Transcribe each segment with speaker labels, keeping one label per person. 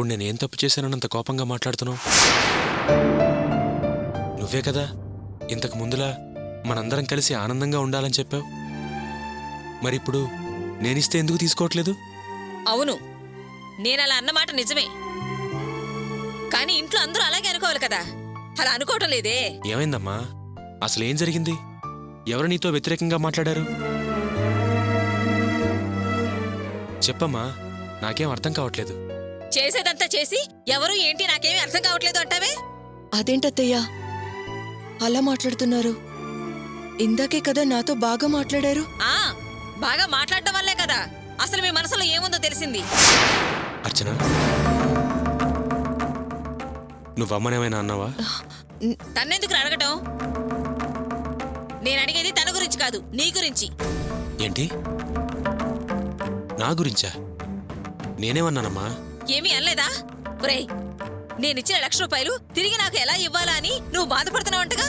Speaker 1: ఇప్పుడు నేనేం తప్పు చేశానన్నంత కోపంగా మాట్లాడుతున్నావు? నువ్వే కదా ఇంతకు ముందులా మనందరం కలిసి ఆనందంగా ఉండాలని చెప్పావు. మరిప్పుడు నేనిస్తే ఎందుకు తీసుకోవట్లేదు?
Speaker 2: అవును, నేనలా అన్నమాట నిజమే. కానీ ఇంట్లో అందరూ అలాగే అనుకోవాలి కదా. అలా అనుకోవటం లేదే.
Speaker 1: ఏమైందమ్మా? అసలు ఏం జరిగింది? ఎవరు నీతో వ్యతిరేకంగా మాట్లాడారు? చెప్పమ్మా, నాకేం అర్థం కావట్లేదు.
Speaker 2: చేసేదంతా చేసి ఎవరు ఏంటి నాకేమీ అర్థం కావట్లేదు అంటావే?
Speaker 3: అదేంటత్తయ్యా అలా మాట్లాడుతున్నారు? ఇందాకే కదా నాతో బాగా మాట్లాడారు.
Speaker 2: ఆ బాగా మాట్లాడటం వల్లే కదా అసలు మీ మనసులో ఏముందో తెలిసింది.
Speaker 1: అర్చన, నువ్వమ్మనేమైనా అన్నావా?
Speaker 2: తన్నెందుకు అడగటం? నేను అడిగేది తన గురించి కాదు, నీ గురించి.
Speaker 1: ఏంటి? నా గురించా? నేనేమన్నానమ్మా?
Speaker 2: ఏమీ అనలేదా? ఒరేయ్, నేనిచ్చిన ₹1,00,000 తిరిగి నాకు ఎలా ఇవ్వాలా అని నువ్వు బాధపడుతున్నావంటగా.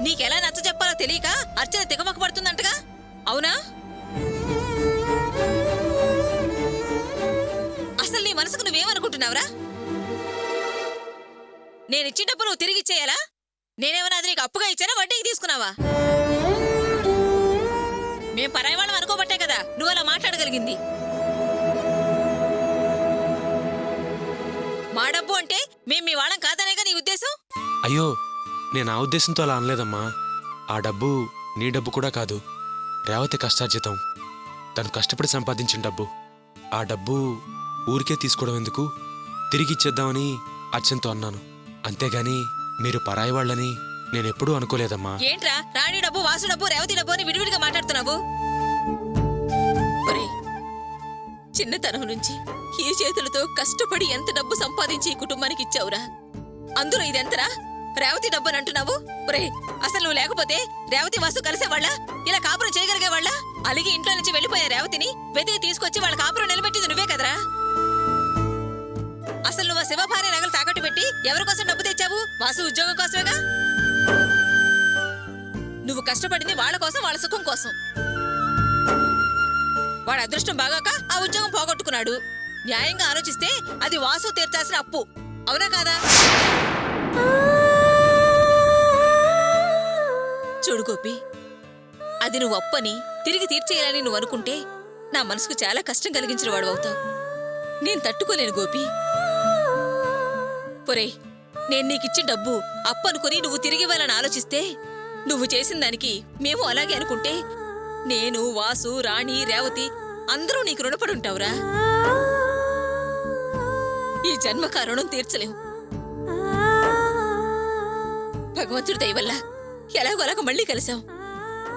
Speaker 2: నీకెలా నచ్చ చెప్పాలో తెలియక అర్చన తికమక పడుతుందంటగా, అవునా? అసలు నీ మనసుకు నువ్వేమనుకుంటున్నావురా? నేనిచ్చిన డబ్బు నువ్వు తిరిగి ఇచ్చేయాలా? నేనేమన్నా అది నీకు అప్పుగా ఇచ్చానా, వడ్డీకి తీసుకున్నావా? మేం పరాయి వాళ్ళం అనుకోబట్టే కదా నువ్వు అలా మాట్లాడగలిగింది. మా డబ్బు అంటే మేం మీ వాళ్ళం కాదనేగా నీ ఉద్దేశం?
Speaker 1: అయ్యో, నేను ఆ ఉద్దేశంతో అలా అనలేదమ్మా. ఆ డబ్బు నీ డబ్బు కూడా కాదు, రేవతి కష్టార్జితం. తను కష్టపడి సంపాదించిన డబ్బు. ఆ డబ్బు ఊరికే తీసుకోవడం ఎందుకు, తిరిగి ఇచ్చేద్దామని అర్చనతో అన్నాను. అంతేగాని మీరు పరాయి వాళ్ళని నేనెప్పుడూ అనుకోలేదమ్మా.
Speaker 2: ఏంట్రా రాణి డబ్బు, వాసు డబ్బు, రేవతి డబ్బు అని విడివిడిగా మాట్లాడుతున్నావు? ఒరేయ్, చిన్నతనం నుంచి ఈ చేతులతో కష్టపడి ఎంత డబ్బు సంపాదించి ఈ కుటుంబానికి ఇచ్చావురా? అందులో ఇదెంతరా? రేవతి డబ్బు అని అంటున్నావు? ఒరేయ్, అసలు నువ్వు లేకపోతే రేవతి వాసు కలిసేవాళ్ళ? ఇలా కాపురం చేయగలిగేవాళ్ళ? అలిగి ఇంట్లో నుంచి వెళ్ళిపోయే రేవతిని వెతికి తీసుకొచ్చి వాళ్ళ కాపురం నిలబెట్టింది నువ్వే కదరా? అసలు నువ్వు శివభార్య నగలు తాకట్టు పెట్టి ఎవరి కోసం డబ్బు తెచ్చావు? వాసు ఉద్యోగం కోసమేగా. నువ్వు కష్టపడింది వాళ్ళ కోసం, వాళ్ళ సుఖం కోసం. వాడు అదృష్టం బాగాక ఆ ఉద్యోగం పోగొట్టుకున్నాడు. న్యాయంగా ఆలోచిస్తే అది వాసు తీర్చాల్సిన అప్పు, అవునా కాదా? చూడు గోపి, అది నువ్వు అప్పని తిరిగి తీర్చేయాలని నువ్వు అనుకుంటే నా మనసుకు చాలా కష్టం కలిగించిన వాడు అవుతావు. నేను తట్టుకోలేను గోపి. పొరే, నేను నీకిచ్చి డబ్బు అప్పనుకొని నువ్వు తిరిగివ్వాలని ఆలోచిస్తే, నువ్వు చేసిన దానికి మేము అలాగే అనుకుంటే నేను, వాసు, రాణి, రేవతి అందరూ నీకు రుణపడుంటావురా. ఈ జన్మకు ఆ రుణం తీర్చలేం. భగవంతుడి దయ వల్ల ఎలాగో అలాగ మళ్ళీ కలిసాం.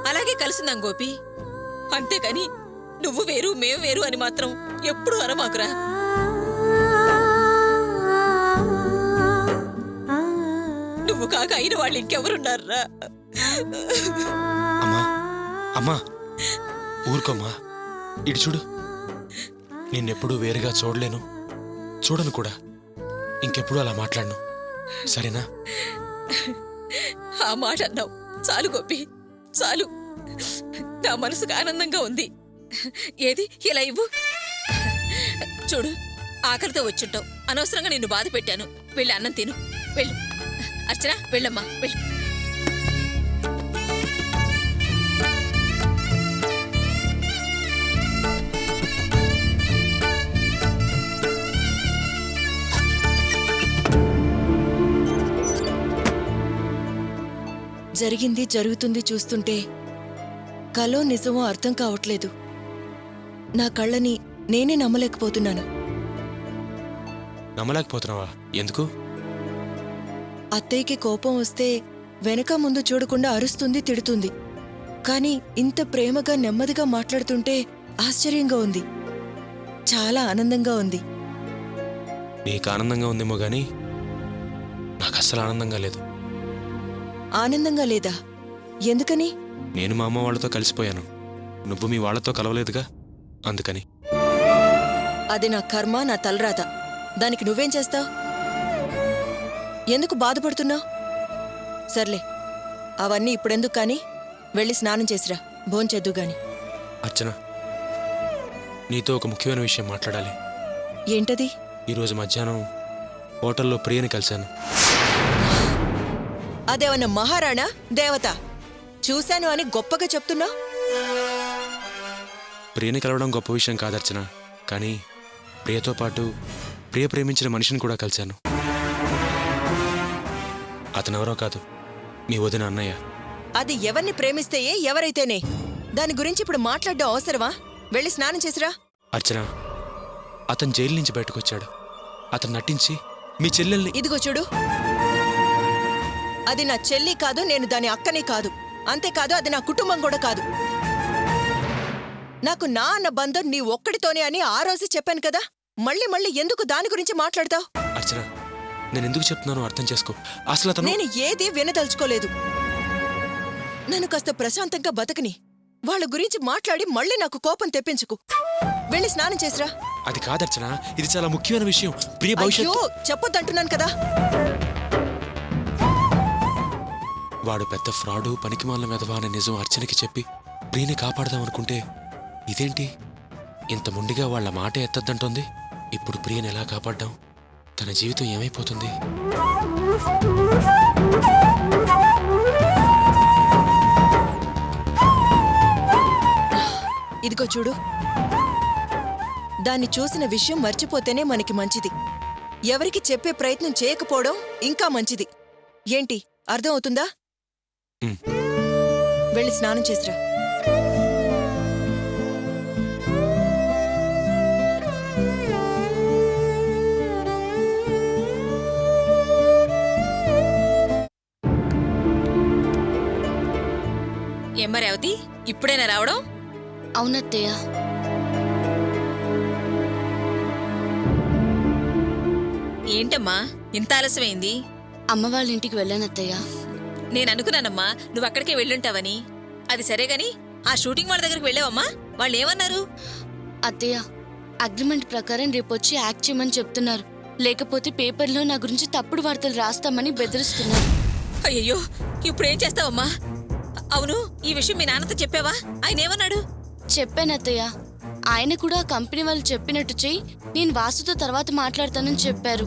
Speaker 2: అలాగే కలుసుందాం గోపి. అంతేకాని నువ్వు వేరు మేము వేరు అని మాత్రం ఎప్పుడూ అనమాకురా. నువ్వు కాక అయిన వాళ్ళు ఇంకెవరున్నారా?
Speaker 1: అమ్మా, అమ్మా, ఊరుకోమ్మా. ఇటు చూడు, నిన్నెప్పుడూ వేరుగా చూడలేను, చూడను కూడా. ఇంకెప్పుడు అలా మాట్లాడను, సరేనా?
Speaker 2: ఆ మాట అన్నావు చాలు గోపి, చాలు. నా మనసుకు ఆనందంగా ఉంది. ఏది ఇలా ఇవ్వు. చూడు, ఆకలితో వచ్చుంటావు, అనవసరంగా నిన్ను బాధ పెట్టాను. వెళ్ళి అన్నం తిను, వెళ్ళు. అర్చన, వెళ్ళమ్మా, వెళ్ళు.
Speaker 3: జరిగింది జరుగుతుంది చూస్తుంటే కలో నిజమో అర్థం కావట్లేదు. నా కళ్ళని నేనే నమ్మలేకపోతున్నాను.
Speaker 1: నమ్మలేకపోతున్నావా? ఎందుకు?
Speaker 3: అత్తయ్యకి కోపం వస్తే వెనక ముందు చూడకుండా అరుస్తుంది, తిడుతుంది. కాని ఇంత ప్రేమగా నెమ్మదిగా మాట్లాడుతుంటే ఆశ్చర్యంగా ఉంది, చాలా ఆనందంగా ఉంది.
Speaker 1: నీకు ఆనందంగా ఉందేమో గాని నాకు అస్సలు ఆనందంగా లేదు.
Speaker 3: ఆనందంగా లేదా? ఎందుకని?
Speaker 1: నేను మా అమ్మ వాళ్ళతో కలిసిపోయాను, నువ్వు మీ వాళ్లతో కలవలేదుగా, అందుకని.
Speaker 3: అది నా కర్మ, నా తలరాత. దానికి నువ్వేం చేస్తావు? ఎందుకు బాధపడుతున్నావు? సర్లే, అవన్నీ ఇప్పుడెందుకు కానీ వెళ్ళి స్నానం చేసిరా, భోంచేద్దు గాని.
Speaker 1: అర్చన, నీతో ఒక ముఖ్యమైన విషయం మాట్లాడాలి.
Speaker 3: ఏంటది?
Speaker 1: ఈరోజు మధ్యాహ్నం హోటల్లో ప్రియని కలిశాను.
Speaker 3: అదేమన్నా మహారాణా దేవత చూశాను అని గొప్పగా చెప్తున్నా?
Speaker 1: ప్రియని కలవడం గొప్ప విషయం కాదర్చన, కానీ ప్రియతో పాటు ప్రియ ప్రేమించిన మనిషిని కూడా కలిశాను. అతనెవరో కాదు, మీ వదిన అన్నయ్య.
Speaker 3: అది ఎవరిని ప్రేమిస్తే ఎవరైతేనే దాని గురించి ఇప్పుడు మాట్లాడడం అవసరమా? వెళ్ళి స్నానం చేసిరా.
Speaker 1: అర్చన, అతను జైలు నుంచి బయటకొచ్చాడు. అతను నటించి మీ చెల్లెల్ని...
Speaker 3: ఇదిగో చూడు, అది నా చెల్లి కాదు, నేను దాని అక్కని కాదు. అంతేకాదు, అది నా కుటుంబం కూడా కాదు. నాకు నా అన్న బంధం నీ ఒక్కడితోనే అని ఆ రోజు చెప్పాను కదా. మళ్ళీ మళ్ళీ ఎందుకు దాని గురించి మాట్లాడతావు?
Speaker 1: అర్చన, నేను ఎందుకు చెప్తున్నానో అర్థం చేసుకో. అసలు అతను...
Speaker 3: నేను ఏది వినదలుచుకోలేదు. నన్ను కాస్త ప్రశాంతంగా బతకని. వాళ్ళ గురించి మాట్లాడి మళ్ళీ నాకు కోపం తెప్పించుకు. వెళ్ళి స్నానం చేసిరా.
Speaker 1: అది కాదర్చన, ఇది చాలా ముఖ్యమైన విషయం. ప్రియ భవిష్యత్తు...
Speaker 3: అయ్యో, చెప్పొద్దంటున్నాను కదా.
Speaker 1: వాడు పెద్ద ఫ్రాడు, పనికిమాలిన మెదవా అనే నిజం అర్చనకి చెప్పి ప్రియని కాపాడదామనుకుంటే ఇదేంటి ఇంత మొండిగా వాళ్ళ మాట ఎత్తద్దంటోంది. ఇప్పుడు ప్రియని ఎలా కాపాడ్డాం? తన జీవితం ఏమైపోతుంది?
Speaker 3: ఇదిగో చూడు, దాన్ని చూసిన విషయం మర్చిపోతేనే మనకి మంచిది. ఎవరికి చెప్పే ప్రయత్నం చేయకపోవడం ఇంకా మంచిది. ఏంటి, అర్థం అవుతుందా?
Speaker 1: ఉమ్.
Speaker 3: వెళ్ళి స్నానం చేసిరా.
Speaker 2: ఏమ్మా రేవతి, ఇప్పుడైనా రావడం?
Speaker 4: అవునత్తయ్య.
Speaker 2: ఏంటమ్మా ఇంత ఆలస్యమైంది?
Speaker 4: అమ్మ వాళ్ళ ఇంటికి వెళ్ళానత్తయ్య.
Speaker 2: నేను అనుకున్నానమ్మా నువ్వు అక్కడికే వెళ్ళుంటావని. అది సరే గాని ఆ షూటింగ్ వాళ్ళ దగ్గరికి వెళ్ళావమ్మా? వాళ్ళు ఏమన్నారు?
Speaker 4: అత్తయ్య, అగ్రిమెంట్ ప్రకారం రేపొచ్చి యాక్ట్ చేయమని చెప్తున్నారు. లేకపోతే పేపర్లో నా గురించి తప్పుడు వార్తలు రాస్తామని బెదిరిస్తున్నారు.
Speaker 2: అయ్యయ్యో, ఇప్పుడేం చేస్తావమ్మా? అవును, ఈ విషయం మీ నాన్నతో చెప్పావా? ఆయన ఏమన్నాడు?
Speaker 4: చెప్పానత్తయ్య. ఆయన కూడా కంపెనీ వాళ్ళు చెప్పినట్టు చెయ్యి, నేను వాసుతో తర్వాత మాట్లాడతానని చెప్పారు.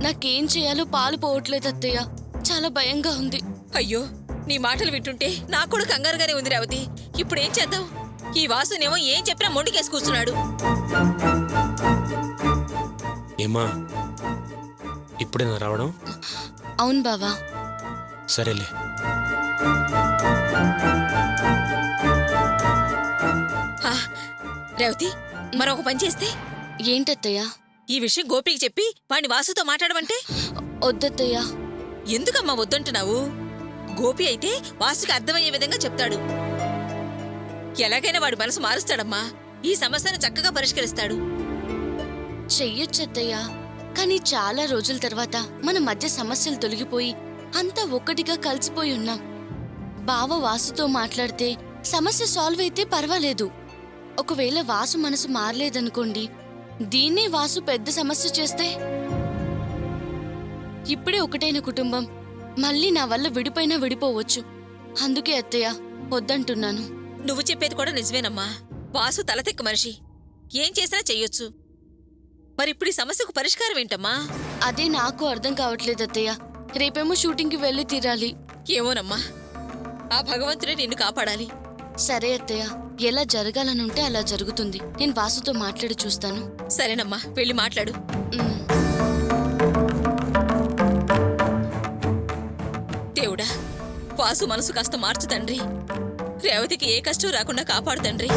Speaker 4: నాకేం చేయాలో పాలు పోవట్లేదు అత్తయ్య. చాలా భయంగా ఉంది.
Speaker 2: అయ్యో, నీ మాటలు వింటుంటే నాకు కూడా కంగారుగానే ఉంది రేవతి. ఇప్పుడేం చేద్దాం? ఈ వాసునేమో ఏం చెప్పినా మొండికేసి కూర్చున్నాడు.
Speaker 1: ఏమ్మా, ఇప్పుడేనా రావడం?
Speaker 4: అవును బావా.
Speaker 1: సరేలే.
Speaker 2: ఆ, రేవతి, మరొక పని చేస్తే?
Speaker 4: ఏంటత్తయ్య?
Speaker 2: ఈ విషయం గోపికి చెప్పి వాడిని వాసుతో మాట్లాడమంటే?
Speaker 4: వద్దత్తయ్య.
Speaker 2: ఎందుకమ్మా వద్దంటున్నావు? గోపి అయితే వాసుకి అర్థమయ్యే విధంగా చెప్తాడు. ఎలాగైనా వాడి మనసు మారుస్తాడమ్మా. ఈ సమస్యను చక్కగా పరిష్కరిస్తాడు.
Speaker 4: చెయ్యొచ్చత్తయ్య, కానీ చాలా రోజుల తర్వాత మన మధ్య సమస్యలు తొలగిపోయి అంతా ఒక్కటిగా కలిసిపోయి ఉన్నాం. బావ వాసుతో మాట్లాడితే సమస్య సాల్వ్ అయితే పర్వాలేదు. ఒకవేళ వాసు మనసు మారలేదనుకోండి, దీన్నే వాసు పెద్ద సమస్య చేస్తే? ఇప్పుడే ఒకటైన కుటుంబం మళ్ళీ నా వల్ల విడిపోయినా విడిపోవచ్చు. అందుకే అత్తయ్య వద్దంటున్నాను.
Speaker 2: నువ్వు చెప్పేది కూడా నిజమేనమ్మా. వాసు తలతెక్క మనిషి, ఏం చేసినా చెయ్యొచ్చు. మరిప్పుడు ఈ సమస్యకు పరిష్కారం ఏంటమ్మా?
Speaker 4: అదే నాకు అర్థం కావట్లేదు అత్తయ్య. రేపేమో షూటింగ్కి వెళ్ళి తీరాలి.
Speaker 2: ఏమోనమ్మా, ఆ భగవంతుడే నిన్ను కాపాడాలి.
Speaker 4: సరే అత్తయ్య, ఎలా జరగాలనుంటే అలా జరుగుతుంది. నేను వాసుతో మాట్లాడి చూస్తాను.
Speaker 2: సరేనమ్మా, వెళ్ళి మాట్లాడు.
Speaker 4: ఉమ్.
Speaker 2: దేవుడా, వాసు మనసు కాస్త మార్చు తండ్రి. రేవతికి ఏ కష్టం రాకుండా కాపాడు తండ్రి.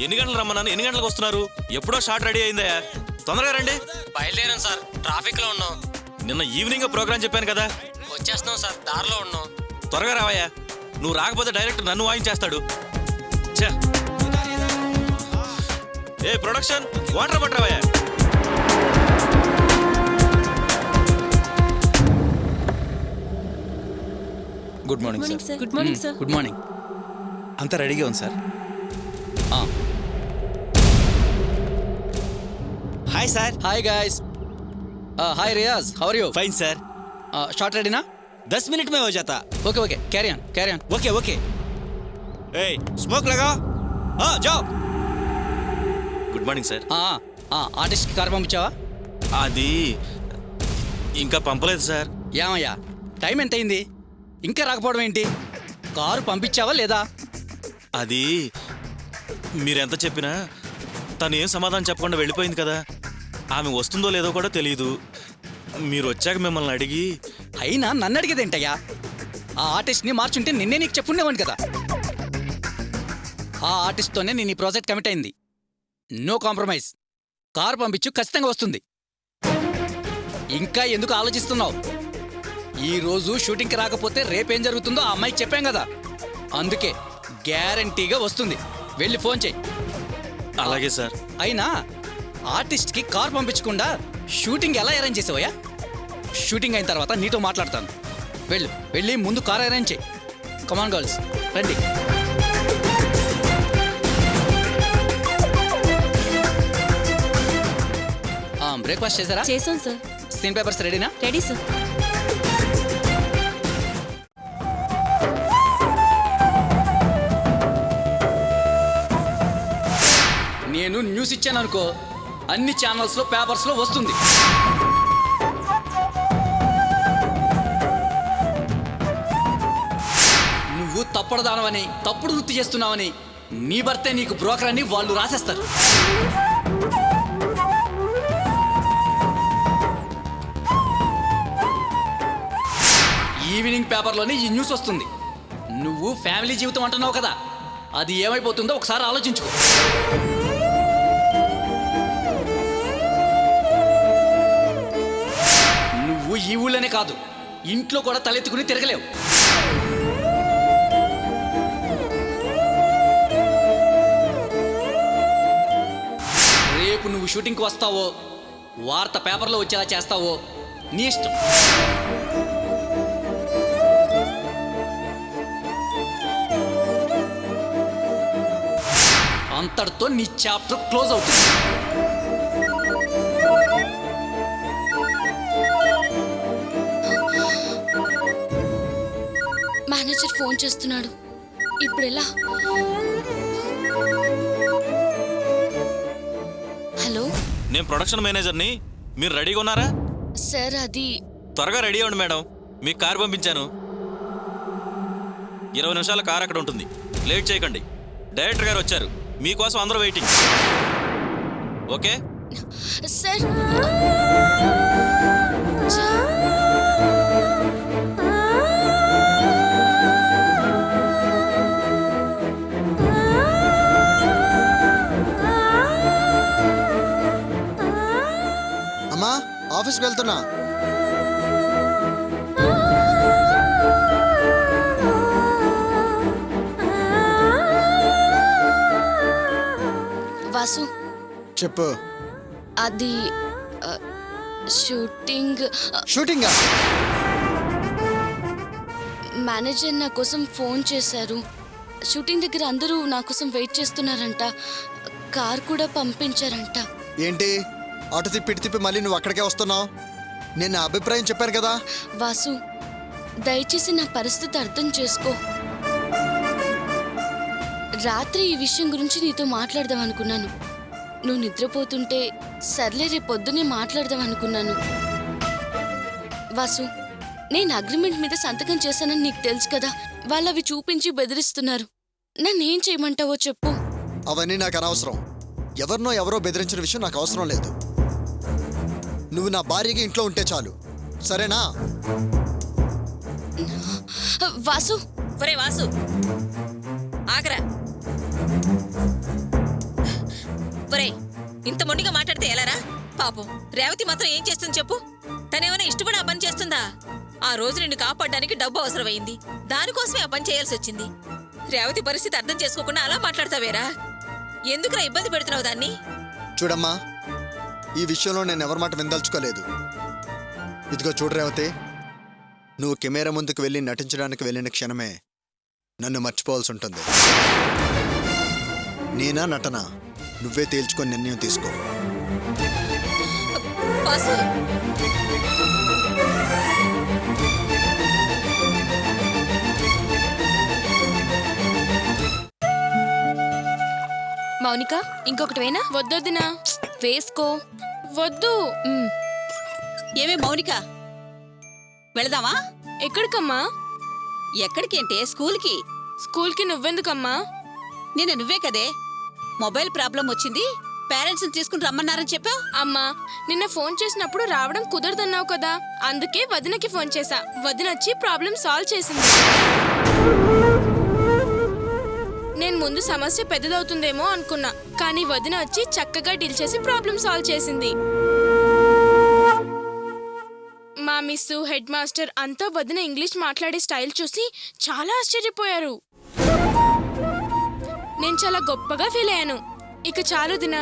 Speaker 5: ఎన్ని గంటలు రమ్మన్నాను? ఎన్ని గంటలకు వస్తున్నారు? ఎప్పుడో షాట్ రెడీ అయిందయ్యా, తొందరగా రండి.
Speaker 6: బయలుదేరాం సార్, ట్రాఫిక్ లో ఉన్నాం.
Speaker 5: నిన్న ఈవినింగ్ ప్రోగ్రామ్ చెప్పాను కదా.
Speaker 6: వచ్చేస్తున్నాం సార్, దారిలో ఉన్నాం.
Speaker 5: త్వరగా రావయ్యా, నువ్వు రాకపోతే డైరెక్ట్ నన్ను వాయించేస్తాడు. ఛే! ఏ ప్రొడక్షన్, వాటర్ పట్టరావయ్యా.
Speaker 7: Good morning sir.
Speaker 8: Good morning sir.
Speaker 7: Good morning. అంతా రెడీగా ఉంది sir.
Speaker 5: Hi sir.
Speaker 7: Hi guys. Hi Riaz, how are you?
Speaker 5: Fine sir.
Speaker 7: Shot రెడీనా?
Speaker 5: 10 मिनट में हो जाता.
Speaker 7: Okay okay, carry on carry on.
Speaker 5: Okay okay. ए स्मोक लगाओ. हाँ जाओ. Good morning sir.
Speaker 7: ఆర్టిస్ట్కి కార్ పంపించావా?
Speaker 5: అది ఇంకా పంపలేదు సార్.
Speaker 7: ఏమయ్యా, టైం ఎంత అయింది? ఇంకా రాకపోవడం ఏంటి? కారు పంపించావా లేదా?
Speaker 5: అది మీరెంత చెప్పినా తను ఏం సమాధానం చెప్పకుండా వెళ్ళిపోయింది కదా. ఆమె వస్తుందో లేదో కూడా తెలియదు. మీరు వచ్చాక మిమ్మల్ని అడిగి.
Speaker 7: అయినా నన్ను అడిగేదేంటయ్యా? ఆ ఆర్టిస్ట్ని మార్చుంటే నిన్నే నీకు చెప్పుండేవాడిని కదా. ఆ ఆర్టిస్ట్తోనే నేను ఈ ప్రాజెక్ట్ కమిట్ అయింది. No compromise. కారు పంపించు, ఖచ్చితంగా వస్తుంది. ఇంకా ఎందుకు ఆలోచిస్తున్నావు? ఈ రోజు షూటింగ్కి రాకపోతే రేపేం జరుగుతుందో ఆ అమ్మాయికి చెప్పాం కదా. అందుకే గ్యారంటీగా వస్తుంది. వెళ్ళి ఫోన్ చెయ్యి.
Speaker 5: అలాగే సార్.
Speaker 7: అయినా ఆర్టిస్ట్కి కార్ పంపించకుండా షూటింగ్ ఎలా అరేంజ్ చేసావయ్యా? షూటింగ్ అయిన తర్వాత నీతో మాట్లాడతాను. వెళ్ళి ముందు కార్ అరేంజ్ చేయి. కమాన్ గర్ల్స్, రండి. బ్రేక్ఫాస్ట్ చేశారా?
Speaker 8: చేశాం సార్.
Speaker 7: సీన్ పేపర్స్ రెడీనా?
Speaker 8: Ready sir.
Speaker 7: నేను న్యూస్ ఇచ్చాను అనుకో, అన్ని ఛానల్స్లో పేపర్స్లో వస్తుంది. నువ్వు తప్పడదానవని, తప్పుడు వృత్తి చేస్తున్నావని, నీ భర్తే నీకు బ్రోకర్ అని వాళ్ళు రాసేస్తారు. ఈవినింగ్ పేపర్లోనే ఈ న్యూస్ వస్తుంది. నువ్వు ఫ్యామిలీ జీవితం అంటున్నావు కదా, అది ఏమైపోతుందో ఒకసారి ఆలోచించుకో. నువ్వు ఈ ఊళ్ళోనే కాదు, ఇంట్లో కూడా తలెత్తుకుని తిరగలేవు. రేపు నువ్వు షూటింగ్కి వస్తావో, వార్త పేపర్లో వచ్చేలా చేస్తావో నీ ఇష్టం. అంతటితో నీ చాప్టర్ క్లోజ్ అవుతుంది.
Speaker 4: మేనేజర్ ఫోన్ చేస్తున్నాడు. ఇప్పుడు ఎలా? హలో,
Speaker 5: నేను ప్రొడక్షన్ మేనేజర్ని. మీరు రెడీగా ఉన్నారా?
Speaker 4: సార్ అది
Speaker 5: త్వరగా రెడీ అవ్వండి మేడం. మీకు కారు పంపించాను. 20 నిమిషాల కారు అక్కడ ఉంటుంది. లేట్ చేయకండి. డైరెక్టర్ గారు వచ్చారు. మీకోసం అందరూ వెయిటింగ్. Okay
Speaker 4: sir.
Speaker 9: అమ్మా, ఆఫీస్కి వెళ్తున్నా.
Speaker 4: వాసు,
Speaker 9: చెప్పు.
Speaker 4: అది షూటింగ్.
Speaker 9: షూటింగా?
Speaker 4: మేనేజర్ నా కోసం ఫోన్ చేశారు. షూటింగ్ దగ్గర అందరూ నా కోసం వెయిట్ చేస్తున్నారంట. కార్ కూడా పంపించారంట.
Speaker 9: ఏంటి అటు తిప్పి మళ్ళీ నువ్వు అక్కడికే వస్తున్నావు? నేను నా అభిప్రాయం చెప్పాను కదా.
Speaker 4: వాసు, దయచేసి నా పరిస్థితి అర్థం చేసుకో. రాత్రి ఈ విషయం గురించి నీతో మాట్లాడదాం అనుకున్నాను. నువ్వు నిద్రపోతుంటే సర్లే రేపు పొద్దునే మాట్లాడదాం అనుకున్నాను. వాసు, నేను అగ్రిమెంట్ మీద సంతకం చేశానని నీకు తెలుసు కదా. వాళ్ళు అవి చూపించి బెదిరిస్తున్నారు. నన్నేం చేయమంటావో చెప్పు.
Speaker 9: అవన్నీ నాకు అనవసరం. ఎవరో బెదిరించిన విషయం నాకు అవసరం లేదు. నువ్వు నా భార్యగా ఇంట్లో ఉంటే చాలు, సరేనా?
Speaker 4: వాసు.
Speaker 2: ఒరే వాసు, ఆగరా. ఒరే, ఇంత మొండిగా మాట్లాడితే ఎలారా? పాపం రేవతి మాత్రం ఏం చేస్తుంది చెప్పు. తనేమైనా ఇష్టపడి ఆ పని చేస్తుందా? ఆ రోజు నిన్ను కాపాడడానికి డబ్బు అవసరమైంది. దానికోసమే ఆ పని చేయాల్సి వచ్చింది. రేవతి పరిస్థితి అర్థం చేసుకోకుండా అలా మాట్లాడతావేరా? ఎందుకురా ఇబ్బంది పెడుతున్నావు దాన్ని?
Speaker 9: చూడమ్మా, ఈ విషయంలో నేను ఎవరి మాట విందల్చుకోలేదు. ఇదిగో చూడు రేవతి, నువ్వు కెమెరా ముందుకు వెళ్ళి నటించడానికి వెళ్ళిన క్షణమే నన్ను మర్చిపోవాల్సి ఉంటుంది. నేనా నటన నువ్వే తేల్చుకొని నిర్ణయం తీసుకో.
Speaker 2: వాసు,
Speaker 6: మౌనిక, ఇంకొకటి వేనా? వద్దొద్దునా, వేసుకో. వద్దు.
Speaker 8: ఏమే మౌనిక, వెళదామా?
Speaker 6: ఎక్కడికమ్మా?
Speaker 8: ఎక్కడికి అంటే స్కూల్కి.
Speaker 6: స్కూల్కి నువ్వెందుకమ్మా?
Speaker 8: నిన్న నువ్వే కదే మొబైల్ ప్రాబ్లం వచ్చింది, పేరెంట్స్ని తీసుకుని రమ్మన్నారని చెప్పావు.
Speaker 6: అమ్మా, నిన్న ఫోన్ చేసినప్పుడు రావడం కుదరదన్నావు కదా, అందుకే వదినకి ఫోన్ చేశా. వదినొచ్చి ప్రాబ్లం సాల్వ్ చేసింది. నేను ముందు సమస్య పెద్దదవుతుందేమో అనుకున్నా, కానీ వదిన వచ్చి చక్కగా డీల్ చేసి ప్రాబ్లం సాల్వ్ చేసింది. మా మిస్సు, హెడ్ మాస్టర్ అంతా వదిన ఇంగ్లీష్ మాట్లాడే స్టైల్ చూసి చాలా ఆశ్చర్యపోయారు. నేను చాలా గొప్పగా ఫీల్ అయ్యాను. ఇక చాలు దినా.